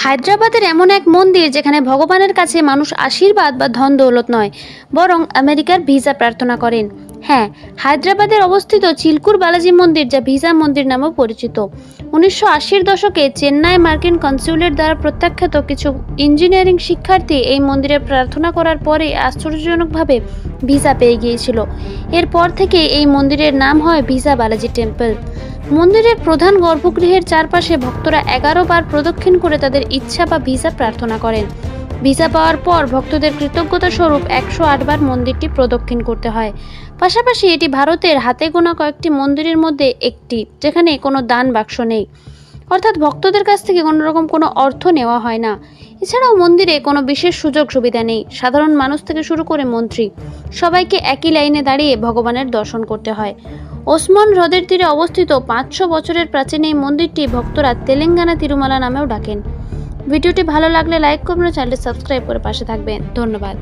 হায়দ্রাবাদের এমন এক মন্দির যেখানে ভগবানের কাছে মানুষ আশীর্বাদ বা ধন দৌলত নয়, বরং আমেরিকার ভিসা প্রার্থনা করেন। হ্যাঁ, হায়দ্রাবাদের অবস্থিত চিলকুর বালাজি মন্দির, যা ভিসা মন্দির নামেও পরিচিত। 1980-র দশকে চেন্নাই মার্কিন কনস্যুলেট দ্বারা প্রত্যাখ্যাত কিছু ইঞ্জিনিয়ারিং শিক্ষার্থী এই মন্দিরে প্রার্থনা করার পরে আশ্চর্যজনকভাবে ভিসা পেয়ে গিয়েছিল। এরপর থেকে এই মন্দিরের নাম হয় ভিসা বালাজি টেম্পল। মন্দিরের প্রধান গর্ভগৃহের চারপাশে ভক্তরা 11 বার প্রদক্ষিণ করে তাদের ইচ্ছা বা ভিসা প্রার্থনা করেন। ভিসা পাওয়ার পর ভক্তদের কৃতজ্ঞতা স্বরূপ 108 বার মন্দিরটি প্রদক্ষিণ করতে হয়। পাশাপাশি এটি ভারতের হাতে গোনা কয়েকটি মন্দিরের মধ্যে একটি যেখানে কোনো দান বাক্স নেই, অর্থাৎ ভক্তদের কাছ থেকে কোনো অর্থ নেওয়া হয় না। এছাড়াও মন্দিরে কোনো বিশেষ সুযোগ সুবিধা নেই। সাধারণ মানুষ থেকে শুরু করে মন্ত্রী সবাইকে একই লাইনে দাঁড়িয়ে ভগবানের দর্শন করতে হয়। ওসমান হ্রদের তীরে অবস্থিত 500 বছরের প্রাচীন এই মন্দিরটি ভক্তরা তেলেঙ্গানা তিরুমালা নামেও ডাকেন। ভিডিওটি ভালো লাগলে লাইক করবেন ও চ্যানেলটি সাবস্ক্রাইব করে পাশে থাকবেন। ধন্যবাদ।